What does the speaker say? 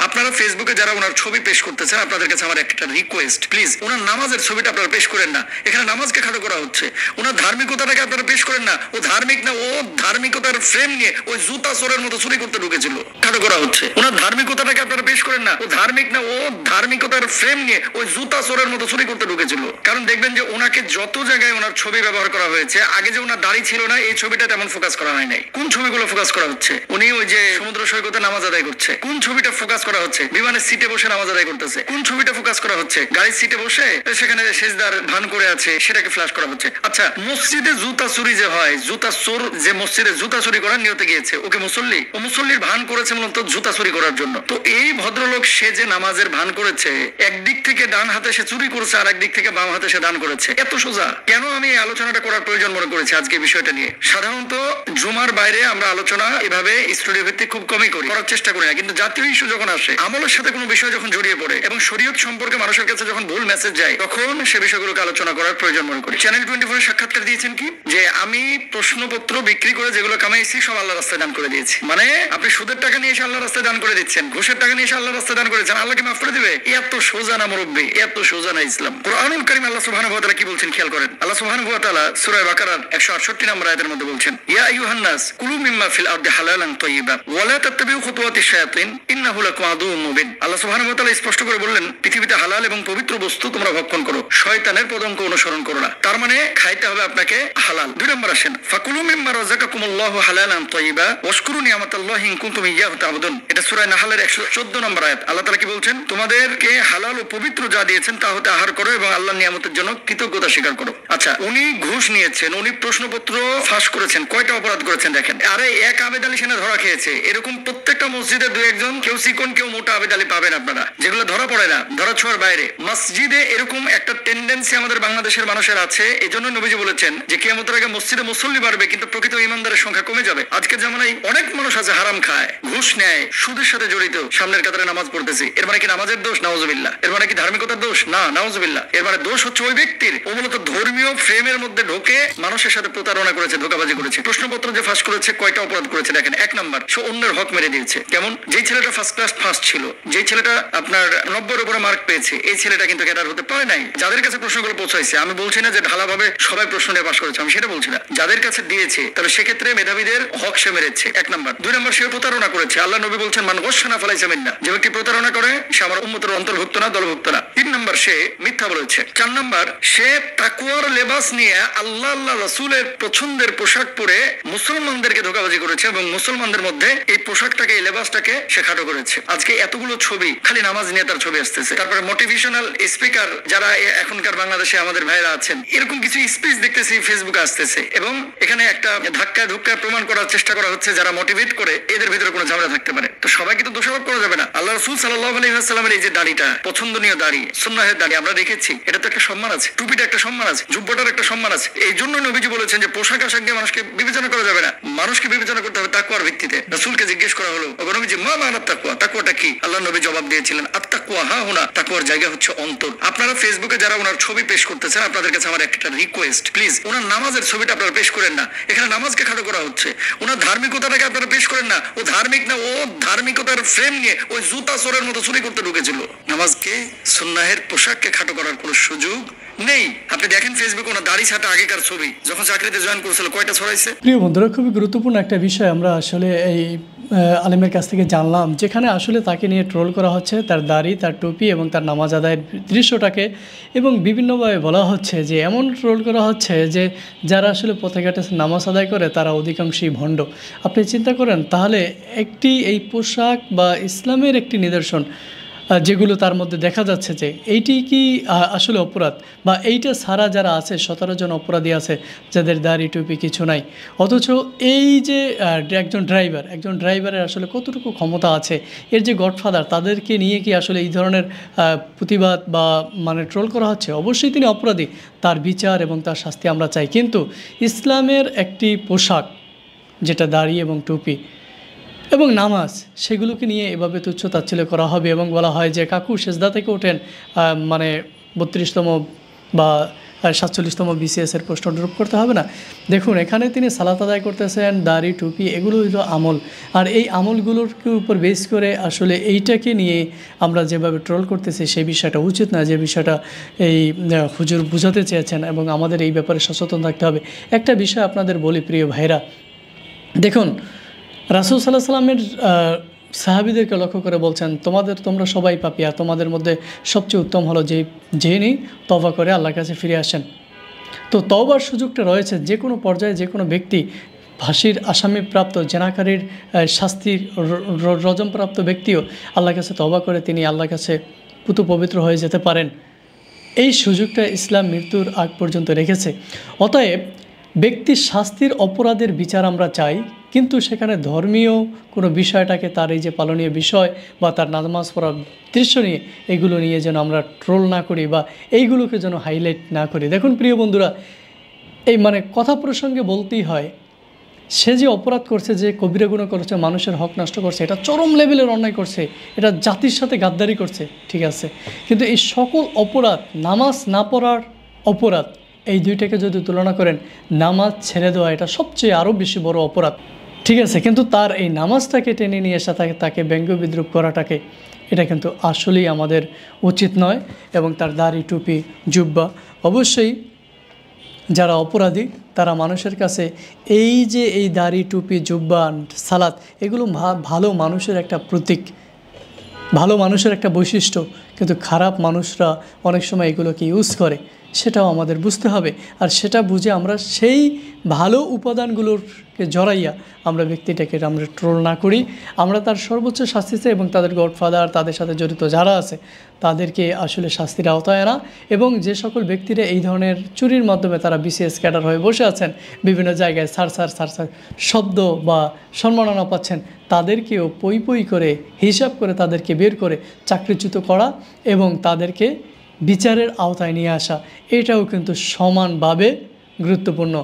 আপনারা ফেসবুকে যারা ওনার ছবি পেশ করতেছেন, আপনাদের কাছে আমার একটা রিকোয়েস্ট, প্লিজ ওনার নামাজের ছবিটা আপনারা পেশ করেন না। এখানে নামাজকে খাটো করা হচ্ছে। ওনার ধার্মিকতাটাকে আপনারা পেশ করেন না। ও ধার্মিক না, ও ধার্মিকতার ফ্রেম নিয়ে ওই জুতা চোরের মতো চুরি করতে ঢুকেছিল, খাটো করা হচ্ছে। ওনার ধার্মিকতাটাকে আপনারা পেশ করেন না। ও ধার্মিক না, ও ধার্মিকতার ফ্রেম নিয়ে ওই জুতা চোরের মতো চুরি করতে ঢুকেছিল। কারণ দেখবেন যে ওনাকে যত জায়গায় ওনার ছবি ব্যবহার করা হয়েছে, আগে যে ওনার দাড়ি ছিল না এই ছবিটা তেমন ফোকাস করা হয় নাই। কোন ছবিগুলো ফোকাস করা হচ্ছে? উনি ওই যে সমুদ্র সৈকতে নামাজ আদায় করছে, কোন ছবিটা ফোকাস করা হচ্ছে? বিমানের সিটে বসে নামাজ আদায় করতেছে, কোন ছবিটা ফোকাস করা হচ্ছে? গাড়ির সিটে বসে সেখানে সেজদার ভান করে আছে, সেটাকে ফ্ল্যাশ করা হচ্ছে। আচ্ছা, মসজিদে জুতা চুরি যে হয়, জুতা চোর যে মসজিদে জুতা চুরি করার নিয়তে গিয়েছে, ওকে মুসল্লি, ও মুসল্লির ভান করেছে মূলত জুতা চুরি করার জন্য। তো এই ভদ্রলোক সে যে নামাজের ভান করেছে, একদিক থেকে ডান হাতে সে চুরি করেছে, আর একদিক থেকে বাম হাতে সে দান করেছে। এত সোজা কেন আমি এই আলোচনাটা করার প্রয়োজন মনে করেছি আজকে বিষয়টা নিয়ে? সাধারণত জুমার বাইরে আমরা আলোচনা এভাবে স্টুডিও ভিত্তিক খুব কমই করার চেষ্টা করি না, কিন্তু জাতীয় ইস্যু যখন আসে, আমলের সাথে কোনো বিষয় যখন জড়িয়ে পড়ে এবং শরীয়ত সম্পর্কে মানুষের কাছে যখন ভুল মেসেজ যায়, তখন সে বিষয়গুলোকে আলোচনা করার প্রয়োজন মনে করি। চ্যানেল 24 সাক্ষাৎকার দিয়েছেন কি যে আমি প্রশ্নপত্র বিক্রি করে যেগুলো কামাইছি সব আল্লাহ রাস্তায় দান করে দিয়েছি। মানে আপনি সুদের টাকা নিয়ে এসে আল্লাহ রাস্তায় দান করে দিচ্ছেন, ঘুষের টাকা নিয়ে এসে আল্লাহ রাস্তায় দান করেছেন, আল্লাহকে মাফ করে দিবে? এত সোজা না মুরব্বী, এত সোজা না ইসলাম। কুরআনুল কারীম আল্লাহ সুবহানাহু ওয়া তাআলা কি বলছেন খেয়াল করেন। আল্লাহ সুবহানাহু ওয়া তাআলা সূরা বাকারার 168 নম্বর আয়াতের মধ্যে বলছেন, ইয়া আইয়ুহান নাস কুলু মিম্মা ফিল আরদি হালালান তাইয়্যিবা ওয়া লা তাত্তাবিউ খুতুওয়াতিশ শায়াতিন ইন্নাহু লাকুম আদুউম মুবিন। আল্লাহ সুবহানাহু ওয়া তাআলা স্পষ্ট করে বললেন, পৃথিবীতে হালাল এবং পবিত্র বস্তু তোমরা ভক্ষণ করো, শয়তানের পদঙ্ক অনুসরণ করো না। তার মানে খাইতে হবে আপনাকে হালাল। 2 নম্বর আসেন, ফাকুলু মিম্মা রাযাকাকুমুল্লাহু হালালান তাইয়্যিবা ওয়াশকুরু নি'মাতাল্লাহি ইন কুনতুম ইয়্যাহু তা'বুদুন। এটা সূরা নাহলের 114 নম্বর আয়াত। আল্লাহ তাআলা কি বলছেন? তোমাদেরকে হালাল ও পবিত্র যা দিয়েছেন তা হতে আহার করো এবং আল্লাহর নিয়ামতের জন্য কৃতজ্ঞতা স্বীকার করো। আচ্ছা, উনি ঘুষ নিয়েছেন, উনি প্রশ্নপত্র ফাঁস করেছেন, কয়টা অপরাধ করেছেন দেখেন। আরে এক আবেদ আলী সেনা ধরা খেয়েছে, এরকম প্রত্যেকটা মসজিদে 2-1 কেউ চিকন কেউ মোটা আবেদ আলী পাবেন আপনারা, যেগুলো ধরা পড়ে না, ধরা ছোঁয়ার বাইরে। মসজিদে এরকম একটা টেন্ডেন্সি আমাদের বাংলাদেশের মানুষের আছে। এই জন্য নবীজি বলেছেন যে কিয়ামতের আগে মসজিদে মুসল্লি বাড়বে কিন্তু প্রকৃত ইমানদারের সংখ্যা কমে যাবে। আজকের জামানায় অনেক মানুষ আছে হারাম খায়, ঘুষ নেয়, সুদের সাথে জড়িত, সামনের কাতারে নামাজ পড়তেছে। এর মানে কি নামাজের দোষ? নাউজুবিল্লাহ। এর মানে কি ধার্মিকতার দোষ? না, নাউজুবিল্লাহ। এর মানে দোষ হচ্ছে ওই ব্যক্তির, ও মূলত ধর্মীয় ফ্রেমের মধ্যে ঢোকে মানুষের সাথে প্রতারণা করেছে, ধোঁকাবাজি করেছে। প্রশ্নপত্র যে ফাঁস করেছে, কয়টা অপরাধ করেছে দেখেন। 1 নম্বর, সে অন্যের হক মেরে দিয়েছে। কেমন? যেই ছেলেটা ফার্স্ট ক্লাস ফার্স্ট ছিল, যেই ছেলেটা আপনার 90-এর উপরে মার্ক পেয়েছে, এই ছেলেটা কিন্তু ক্যাডার হতে পারে নাই। যাদের কাছে প্রশ্নগুলো পৌঁছাইছে, আমি বলছি না যে ঢালাভাবে সবাই প্রশ্ন নিয়ে পাশ করেছে, আমি সেটা বলছি না, যাদের কাছে দিয়েছে তাহলে সেক্ষেত্রে মেধাবীদের হক সে মেরেছে। 1 নম্বর। 2 নম্বর, সে প্রতারণা করেছে। আল্লাহ নবী বলছেন, মান গশানা ফালাইসা মিন্না, যে ব্যক্তি প্রতারণা করে সে আমার উম্মতের অন্তর্ভুক্ত না, দলভুক্ত না। 3 নম্বর, সে মিথ্যা বলেছে। 4 নম্বর, সে তাকওয়ার লেবাস নিয়ে আল্লাহ রাসূলের পছন্দের পোশাক পরে মুসলমানদেরকে ধোঁকাবাজি করেছে এবং মুসলমানদের মধ্যে এই পোশাকটাকে, এই লেবাসটাকে সে খাটো করেছে। আজকে এতগুলো ছবি, খালি নামাজ নিয়ে তার ছবি আসতেছে। তারপরে মোটিভেশনাল স্পিকার যারা এখনকার বাংলাদেশে আমাদের ভাইরা আছেন, এরকম কিছু স্পিচ দেখতেছি ফেসবুকে আসতেছে এবং এখানে একটা ধাক্কায় ধুক্কায় প্রমাণ করার চেষ্টা করা হচ্ছে যারা মোটিভেট করে এদের ভিতরে কোনো ঝামেলা থাকতে পারে। তো সবাইকে তো দোষারোপ করা যাবে না। আল্লাহ রাসূল সাল্লাল্লাহু আলাইহি ওয়াসাল্লামের এই যে দাড়িটা, পছন্দনীয় দাড়ি, সুন্নাহের দাড়ি আমরা রেখেছি, এটা তো একটা সম্মান আছে, টুপিটা একটা সম্মান আছে, জুব্বাটার একটা সম্মান আছে। এই জন্য নবীজি বলেছেন যে পোশাক আশাক দিয়ে মানুষকে বিবেচনা করা যাবে না, মানুষকে বিবেচনা করতে হবে তাকওয়ার ভিত্তিতে। রাসূলকে জিজ্ঞেস করা হলো, ওগো নবীজি, মা মানাত তাকওয়া, তাকওয়াটা কি? আল্লাহ নবী জবাব দিয়েছিলেন, আত-তাকওয়া হা হুনা, তাকওয়ার জায়গা হচ্ছে অন্তর। আপনারা ফেসবুকে যারা ওনার ছবি পেশ করতেছেন, আপনাদের কাছে আমার একটা রিকোয়েস্ট, প্লিজ ওনার নামাজের ছবিটা আপনারা পেশ করেন না। এখানে নামাজকে খাটো করা হচ্ছে। ওনার ধার্মিকতাটাকে আপনারা পেশ করেন না। ও ধার্মিক না, ও ধার্মিকতার ফ্রেম নিয়ে ওই জুতা চোরের মতো চুরি করতে ঢুকেছিল। নামাজকে, সুন্নাহের পোশাককে খাটো করার কোনো সুযোগ নেই। আপনি দেখেন ফেসবুকে ওনার দাড়ি ছাটা আগেকার ছবি, যখন চাকরিতে জয়েন করেছিল কয়টা ছড়াইছে। প্রিয় বন্ধুরা, খুবই গুরুত্বপূর্ণ একটা বিষয় আমরা আসলে এই আলেমের কাছ থেকে জানলাম, যেখানে আসলে তাকে নিয়ে ট্রোল করা হচ্ছে, তার দাড়ি, তার টুপি এবং তার নামাজ আদায়ের দৃশ্যটাকে, এবং বিভিন্নভাবে বলা হচ্ছে যে এমন ট্রোল করা হচ্ছে যে যারা আসলে পথে ঘাটে নামাজ আদায় করে তারা অধিকাংশই ভণ্ড। আপনি চিন্তা করেন তাহলে এই পোশাক বা ইসলামের একটি নিদর্শন যেগুলো তার মধ্যে দেখা যাচ্ছে যে এইটি কি আসলে অপরাধ, বা এইটা ছাড়া যারা আছে 17 জন অপরাধী আছে যাদের দাড়ি টুপি কিছু নাই, অথচ এই যে একজন ড্রাইভারের আসলে কতটুকু ক্ষমতা আছে, এর যে গডফাদার, তাদেরকে নিয়ে কি আসলে এই ধরনের প্রতিবাদ বা মানে ট্রোল করা হচ্ছে? অবশ্যই তিনি অপরাধী, তার বিচার এবং তার শাস্তি আমরা চাই। কিন্তু ইসলামের একটি পোশাক যেটা দাড়ি এবং টুপি এবং নামাজ, সেগুলোকে নিয়ে এভাবে তুচ্ছ তাচ্ছিল্য করা হবে এবং বলা হয় যে কাকু সেজদা থেকে ওঠেন, মানে 32তম বা 47তম বিসিএসের পোস্ট ড্রপ করতে হবে না? দেখুন, এখানে তিনি সালাত আদায় করতেছেন, দাড়ি টুপি, এগুলো হইলো আমল। আর এই আমলগুলোর উপর বেস করে আসলে এইটাকে নিয়ে আমরা যেভাবে ট্রোল করতেছি সেই বিষয়টা উচিত না, যে বিষয়টা এই হুজুর বোঝাতে চেয়েছেন, এবং আমাদের এই ব্যাপারে সচেতন থাকতে হবে। একটা বিষয় আপনাদের বলি প্রিয় ভাইরা, দেখুন রাসূল সাল্লাল্লাহু আলাইহি সাল্লামের সাহাবীদেরকে লক্ষ্য করে বলছেন, তোমরা সবাই পাপী, আর তোমাদের মধ্যে সবচেয়ে উত্তম হলো যিনি তওবা করে আল্লাহর কাছে ফিরে আসেন। তো তওবার সুযোগটা রয়েছে যে কোনো পর্যায়ে, যে কোনো ব্যক্তি ফাঁসির আসামিপ্রাপ্ত জেনাকারীর শাস্তির রজমপ্রাপ্ত ব্যক্তিও আল্লাহর কাছে তওবা করে তিনি আল্লাহর কাছে পুত পবিত্র হয়ে যেতে পারেন। এই সুযোগটা ইসলাম মৃত্যুর আগ পর্যন্ত রেখেছে। অতএব ব্যক্তির শাস্তির অপরাধের বিচার আমরা চাই, কিন্তু সেখানে ধর্মীয় কোনো বিষয়টাকে, তার এই যে পালনীয় বিষয় বা তার নামাজ পড়ার দৃশ্য নিয়ে, এগুলো নিয়ে যেন আমরা ট্রোল না করি বা এইগুলোকে যেন হাইলাইট না করি। দেখুন প্রিয় বন্ধুরা, এই কথা প্রসঙ্গে বলতেই হয়, সে যে অপরাধ করছে, যে কবিরা গুনাহ করছে, মানুষের হক নষ্ট করছে, এটা চরম লেভেলের অন্যায় করছে, এটা জাতির সাথে গাদ্দারি করছে, ঠিক আছে, কিন্তু এই সকল অপরাধ, নামাজ না পড়ার অপরাধ, এই দুইটাকে যদি তুলনা করেন, নামাজ ছেড়ে দেওয়া এটা সবচেয়ে আরও বেশি বড় অপরাধ, ঠিক আছে, কিন্তু তার এই নামাজটাকে টেনে নিয়ে এসে তাকে ব্যঙ্গ বিদ্রুপ করাটাকে, এটা কিন্তু আসলেই আমাদের উচিত নয়। এবং তার দাড়ি টুপি জুব্বা, অবশ্যই যারা অপরাধী তারা মানুষের কাছে এই দাড়ি টুপি জুব্বা সালাত, এগুলো ভালো মানুষের একটা প্রতীক, ভালো মানুষের একটা বৈশিষ্ট্য, কিন্তু খারাপ মানুষরা অনেক সময় এগুলোকে ইউজ করে, সেটাও আমাদের বুঝতে হবে। আর সেটা বুঝে আমরা সেই ভালো উপাদানগুলোকে জড়াইয়া আমরা ব্যক্তিটাকে আমরা ট্রোল না করি, আমরা তার সর্বোচ্চ শাস্তি চাই, এবং তাদের গডফাদার, তাদের সাথে জড়িত যারা আছে তাদেরকে আসলে শাস্তির আওতায় আনা। এবং যে সকল ব্যক্তিরা এই ধরনের চুরির মাধ্যমে তারা বিসিএস ক্যাডার হয়ে বসে আছেন, বিভিন্ন জায়গায় সার শব্দ বা সম্মাননা পাচ্ছেন, তাদেরকেও পই করে হিসাব করে তাদেরকে বের করে চাকরিচ্যুত করা এবং তাদেরকে বিচারের আওতায় নিয়ে আসা, এটাও কিন্তু সমানভাবে গুরুত্বপূর্ণ।